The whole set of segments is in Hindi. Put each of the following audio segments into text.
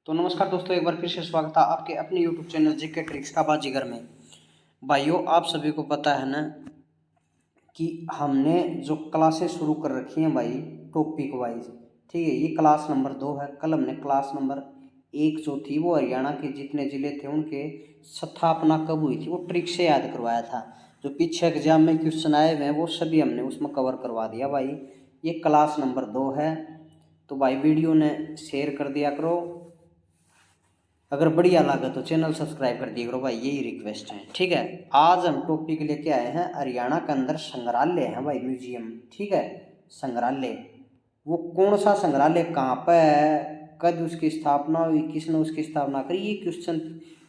तो नमस्कार दोस्तों, एक बार फिर से स्वागत है आपके अपने यूट्यूब चैनल जीके ट्रिक्स का बाजीगर में। भाइयों, आप सभी को पता है ना कि हमने जो क्लासेस शुरू कर रखी हैं भाई, टॉपिक वाइज। ठीक है, ये क्लास नंबर 2 है। कल हमने क्लास नंबर 1 जो थी वो हरियाणा के जितने ज़िले थे उनके स्थापना कब हुई थी वो ट्रिक से याद करवाया था। जो पीछे एग्जाम में क्वेश्चन आए हुए हैं वो सभी हमने उसमें कवर करवा दिया भाई। ये क्लास नंबर 2 है। तो भाई वीडियो ने शेयर कर दिया करो, अगर बढ़िया लगा तो चैनल सब्सक्राइब कर दिया करो भाई, यही रिक्वेस्ट है। ठीक है, आज हम टॉपिक लेके आए हैं हरियाणा के अंदर संग्रहालय है भाई, म्यूजियम। ठीक है, संग्रहालय वो कौन सा संग्रहालय कहाँ पर है, कब उसकी स्थापना हुई, किसने उसकी स्थापना करी, ये क्वेश्चन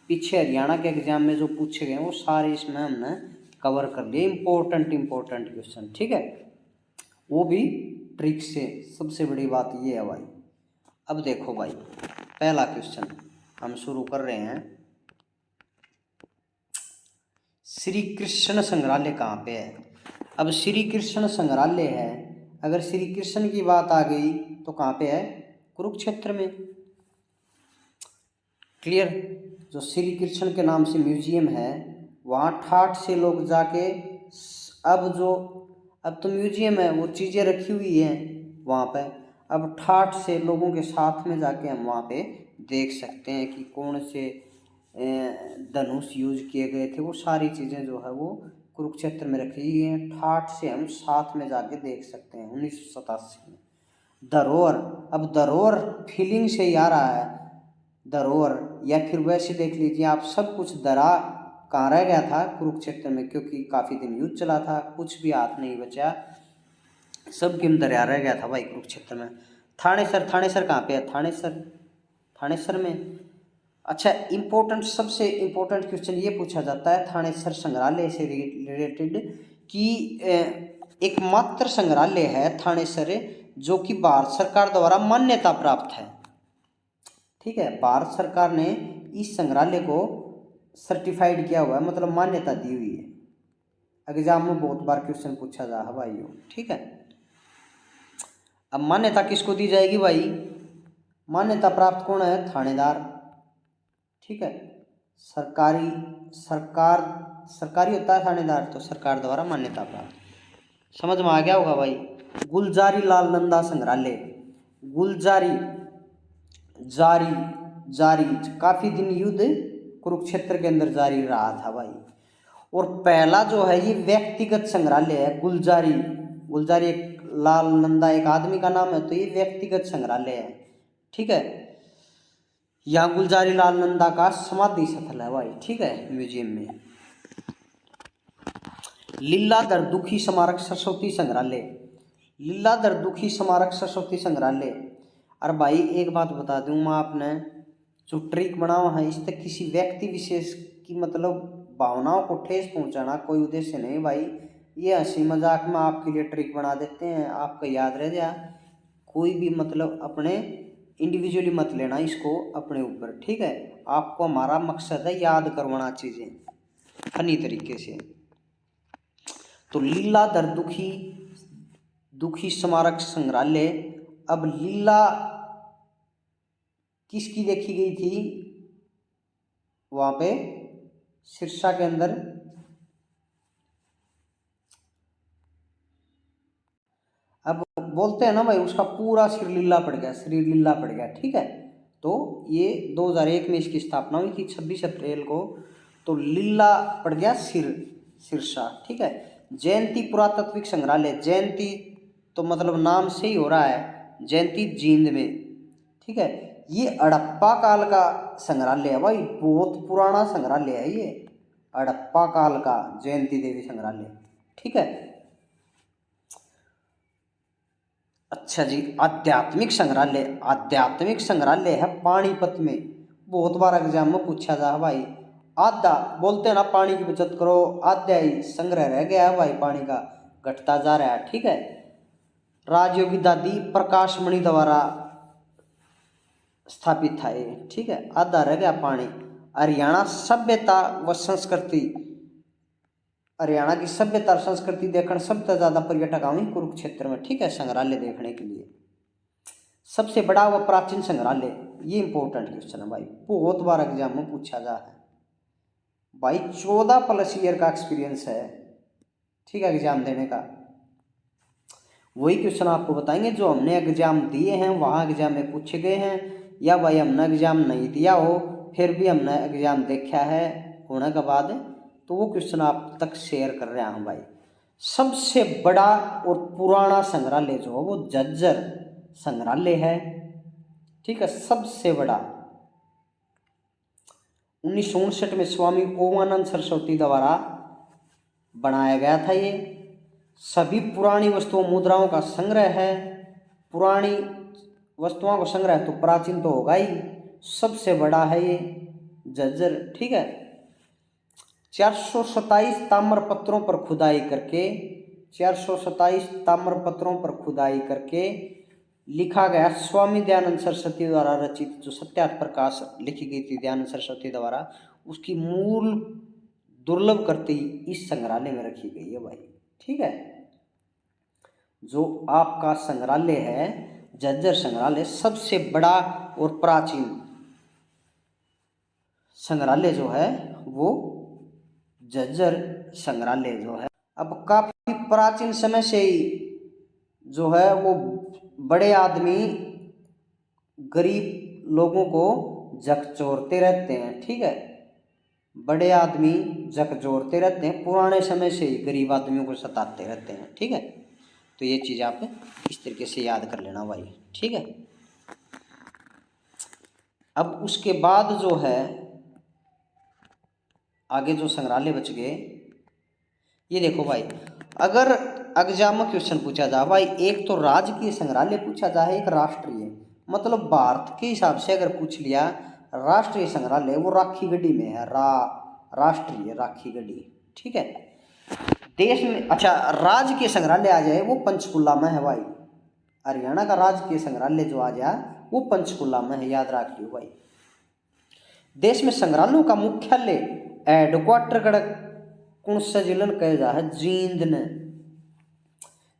पीछे हरियाणा के एग्जाम में जो पूछे गए वो सारे इसमें हमने कवर कर लिए। इम्पोर्टेंट क्वेश्चन, ठीक है, वो भी ट्रिक से। सबसे बड़ी बात ये है भाई। अब देखो भाई, पहला क्वेश्चन हम शुरू कर रहे हैं। श्री कृष्ण संग्रहालय कहाँ पे है? अब श्री कृष्ण संग्रहालय है, अगर श्री कृष्ण की बात आ गई तो कहाँ पे है? कुरुक्षेत्र में। क्लियर? जो श्री कृष्ण के नाम से म्यूजियम है वहाँ ठाठ से लोग जाके अब तो म्यूजियम है, वो चीज़ें रखी हुई हैं वहाँ पे। अब ठाठ से लोगों के साथ में जाके हम वहाँ पे देख सकते हैं कि कौन से धनुष यूज किए गए थे, वो सारी चीज़ें जो है वो कुरुक्षेत्र में रखी हुई हैं। ठाठ से हम साथ में जाके देख सकते हैं 1987 में। धरोहर, अब धरोहर फीलिंग से ही आ रहा है धरोहर, या फिर वैसे देख लीजिए आप, सब कुछ धरा कहाँ रह गया था? कुरुक्षेत्र में, क्योंकि काफ़ी दिन युद्ध चला था, कुछ भी हाथ नहीं बचा, सब गेम दरिया रह गया था भाई कुरुक्षेत्र में। थानेसर कहाँ पे है? थानेसर में। अच्छा, सबसे इम्पोर्टेंट क्वेश्चन ये पूछा जाता है थानेसर संग्रहालय से रिलेटेड कि एकमात्र संग्रहालय है थानेसर जो कि भारत सरकार द्वारा मान्यता प्राप्त है। ठीक है, भारत सरकार ने इस संग्रहालय को सर्टिफाइड किया हुआ है, मतलब मान्यता दी हुई है। एग्जाम में बहुत बार क्वेश्चन पूछा जा है भाइयों। ठीक है, अब मान्यता किसको दी जाएगी भाई? मान्यता प्राप्त कौन है? थानेदार। ठीक है, सरकारी होता है थानेदार, तो सरकार द्वारा मान्यता प्राप्त। समझ में आ गया होगा भाई। गुलजारी लाल नंदा संग्रहालय, गुलजारी जारी काफी दिन युद्ध कुरुक्षेत्र के अंदर जारी रहा था भाई। और पहला जो है ये व्यक्तिगत संग्रहालय है, गुलजारी एक लाल नंदा एक आदमी का नाम है, तो ये व्यक्तिगत संग्रहालय है। ठीक है, यहाँ गुलजारी लाल नंदा का समाधि स्थल है भाई। ठीक है, म्यूजियम में। लीलाधर दुखी स्मारक सरस्वती संग्रहालय, लीलाधर दुखी स्मारक सरस्वती संग्रहालय। अरे भाई एक बात बता दूं मैं आपने, जो ट्रिक बनाओ है इस तक किसी व्यक्ति विशेष की मतलब भावनाओं को ठेस पहुंचाना कोई उद्देश्य नहीं भाई। ये हंसी मजाक में आपके लिए ट्रिक बना देते हैं, आपका याद रह जाए। कोई भी मतलब अपने इंडिविजुअली मत लेना इसको अपने ऊपर। ठीक है, आपको हमारा मकसद है याद करवाना चीज़ें फनी तरीके से। तो लीलाधर दुखी स्मारक संग्रहालय। अब लीला किसकी देखी गई थी वहाँ पे? सिरसा के अंदर। अब बोलते हैं ना भाई उसका पूरा श्री लीला पड़ गया। ठीक है, तो ये 2001 में इसकी स्थापना हुई थी 26 अप्रैल को। तो लीला पड़ गया सिरसा। ठीक है, जयंती पुरातात्विक संग्रहालय, जयंती तो मतलब नाम से ही हो रहा है, जयंती जींद में। ठीक है, ये हड़प्पा काल का संग्रहालय है भाई, बहुत पुराना संग्रहालय है ये, हड़प्पा काल का जयंती देवी संग्रहालय। ठीक है, अच्छा जी, आध्यात्मिक संग्रहालय है पानीपत में। बहुत बार एग्जाम में पूछा जा भाई। आधा बोलते हैं ना पानी की बचत करो, आधा ही संग्रह रह गया है भाई, पानी का घटता जा रहा है। ठीक है, राजयोगी दादी प्रकाश मणि द्वारा स्थापित था ये। ठीक है, आधा रह गया पानी। हरियाणा सभ्यता व संस्कृति, हरियाणा की सभ्यता और संस्कृति देखने सबसे ज्यादा पर्यटक आवे कुरुक्षेत्र में। ठीक है, संग्रहालय देखने के लिए। सबसे बड़ा व प्राचीन संग्रहालय ये इंपॉर्टेंट क्वेश्चन है भाई, बहुत बार एग्जाम में पूछा जा है भाई। 14+ ईयर का एक्सपीरियंस है, ठीक है, एग्जाम देने का। वही क्वेश्चन आपको बताएंगे जो हमने एग्जाम दिए हैं, वहाँ एग्जाम में पूछे गए हैं, या भाई हमने एग्जाम नहीं दिया हो फिर भी हमने एग्जाम देखा है होने के बाद, तो वो क्वेश्चन आप तक शेयर कर रहा हूँ भाई। सबसे बड़ा और पुराना संग्रहालय जो है वो झज्जर संग्रहालय है, ठीक है, सबसे बड़ा। 1959 में स्वामी ओमानंद सरस्वती द्वारा बनाया गया था ये। सभी पुरानी वस्तुओं मुद्राओं का संग्रह है, पुरानी वस्तुओं का संग्रह तो प्राचीन तो होगा ही, सबसे बड़ा है ये झज्जर, ठीक है। 427 ताम्र पत्रों पर खुदाई करके, 427 ताम्र पत्रों पर खुदाई करके लिखा गया स्वामी दयानंद सरस्वती द्वारा रचित जो सत्यार्थ प्रकाश लिखी गई थी दयानंद सरस्वती द्वारा, उसकी मूल दुर्लभ करती इस संग्रहालय में रखी गई है भाई, ठीक है। जो आपका संग्रहालय है झज्जर संग्रहालय, सबसे बड़ा और प्राचीन संग्रहालय जो है वो झज्जर संग्रहालय जो है। अब काफी प्राचीन समय से ही जो है वो बड़े आदमी गरीब लोगों को झकझोरते रहते हैं, ठीक है, बड़े आदमी झकझोरते रहते हैं, पुराने समय से ही गरीब आदमियों को सताते रहते हैं, ठीक है। तो ये चीज़ आप इस तरीके से याद कर लेना भाई, ठीक है। अब उसके बाद जो है आगे जो संग्रहालय बच गए, ये देखो भाई, अगर एग्जाम में क्वेश्चन पूछा जाए भाई, एक तो राजकीय संग्रहालय पूछा जाए, एक राष्ट्रीय, मतलब भारत के हिसाब से अगर पूछ लिया राष्ट्रीय संग्रहालय वो राखी गढ़ी में है, राष्ट्रीय राखी गढ़ी, ठीक है। देश में अच्छा राजकीय संग्रहालय आ जाए वो पंचकुला में है भाई, हरियाणा का राजकीय संग्रहालय जो आ जाए वो पंचकुला में है, याद रखियो भाई। देश में संग्रहालयों का मुख्यालय हेडक्वार्टर कौन सा जिला कहे जा है, जींद ने,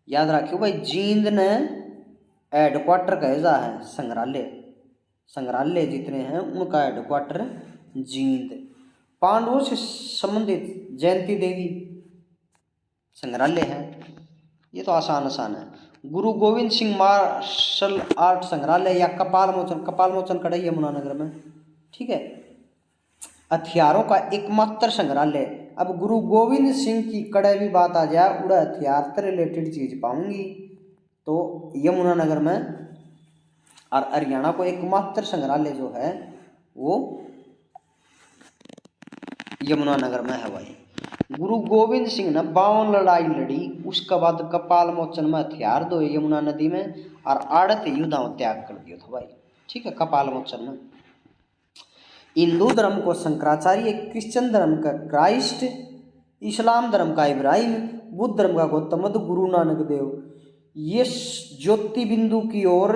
याद रखियो भाई, जींद ने हेडक्वार्टर कहे जा है संग्रहालय, संग्रहालय जितने हैं उनका हेडक्वार्टर जींद। पांडवों से संबंधित जयंती देवी संग्रहालय है, ये तो आसान है। गुरु गोविंद सिंह मार्शल आर्ट संग्रहालय या कपाल मोचन कड़ई यमुनानगर में, ठीक है। हथियारों का एकमात्र संग्रहालय, अब गुरु गोविंद सिंह की कड़े भी बात आ जाए उड़ा हथियार से रिलेटेड चीज पाऊंगी तो यमुनानगर में, और हरियाणा को एकमात्र संग्रहालय जो है वो यमुनानगर में है भाई। गुरु गोविंद सिंह ने 52 लड़ाई लड़ी, उसके बाद कपाल मोचन में हथियार दो यमुना नदी में, और आड़त युद्धाओं त्याग कर दिया था भाई, ठीक है, कपाल मोचन में। हिंदू धर्म को शंकराचार्य, क्रिश्चियन धर्म का क्राइस्ट, इस्लाम धर्म का इब्राहिम, बुद्ध धर्म का गौतम बुद्ध, गुरु नानक देव। ये ज्योति बिंदु की ओर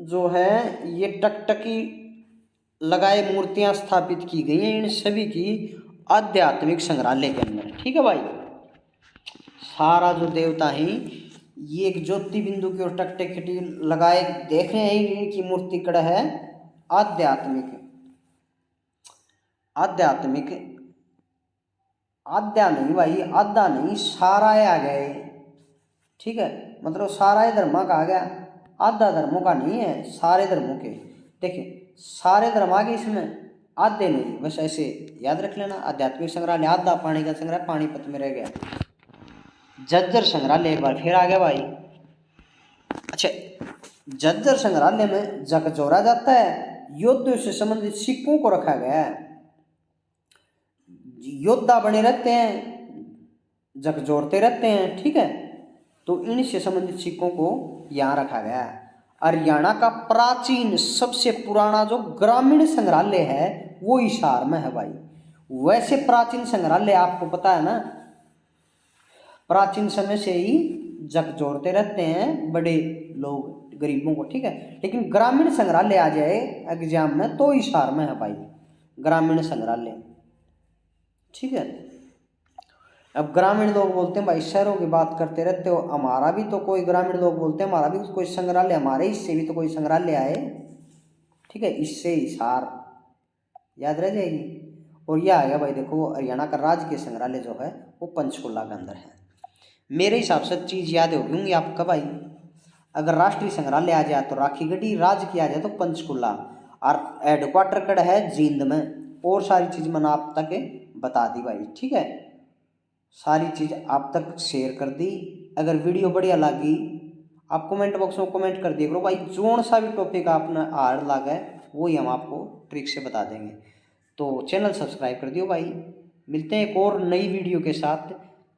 जो है ये टकटकी लगाए मूर्तियां स्थापित की गई हैं इन सभी की आध्यात्मिक संग्रहालय के अंदर, ठीक है भाई। सारा जो देवता ही ये एक ज्योति बिंदु की ओर टकटकी लगाए देख रहे हैं, इनकी मूर्ति कड़ा है आध्यात्मिक आध्या नहीं भाई, आधा नहीं, सारा आ गए, ठीक है, मतलब सारा धर्म का आ गया, आधा धर्मों का नहीं है, सारे धर्मों के। देखिए सारे धर्म आ गए इसमें, आधे नहीं, बस ऐसे याद रख लेना। आध्यात्मिक संग्रहालय आधा, पानी का संग्रह पानीपत में रह गया। झज्जर संग्रहालय एक बार फिर आ गया भाई। अच्छा झज्जर संग्रहालय में झकझोरा जाता है, योद्धा से संबंधित सिक्कों को रखा गया है, योद्धा बने रहते हैं, झकझोरते रहते हैं, ठीक है, तो इनसे संबंधित सिक्कों को यहाँ रखा गया है। हरियाणा का प्राचीन सबसे पुराना जो ग्रामीण संग्रहालय है वो हिसार में है भाई। वैसे प्राचीन संग्रहालय आपको पता है ना, प्राचीन समय से ही झकझोरते रहते हैं बड़े लोग गरीबों को, ठीक है, लेकिन ग्रामीण संग्रहालय आ जाए एग्जाम में तो हिसार में है भाई ग्रामीण संग्रहालय, ठीक है। अब ग्रामीण लोग बोलते हैं भाई शहरों की बात करते रहते हो, हमारा भी तो कोई, ग्रामीण लोग बोलते हैं हमारा भी कोई संग्रहालय, हमारे हिस्से भी तो कोई संग्रहालय आए, ठीक है, इससे हिसार याद रह जाएगी। और यह आएगा भाई देखो, हरियाणा का राजकीय संग्रहालय जो है वो पंचकुला के अंदर है। मेरे हिसाब से चीज़ याद होगी आपका भाई। अगर राष्ट्रीय संग्रहालय आ जाए तो राखीगढ़ी, राजकीय आ जाए तो पंचकुला, और हेडक्वार्टर कड़ है जींद में। और सारी चीज़ मैंने आप तक बता दी भाई, ठीक है, सारी चीज़ आप तक शेयर कर दी। अगर वीडियो बढ़िया लगी आप कमेंट बॉक्स में कमेंट कर दिया करो भाई, जोन सा भी टॉपिक आपने हार्ड लगा है वही हम आपको ट्रिक से बता देंगे। तो चैनल सब्सक्राइब कर दियो भाई। मिलते हैं एक और नई वीडियो के साथ,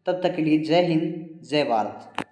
तब तक के लिए जय हिंद जय भारत।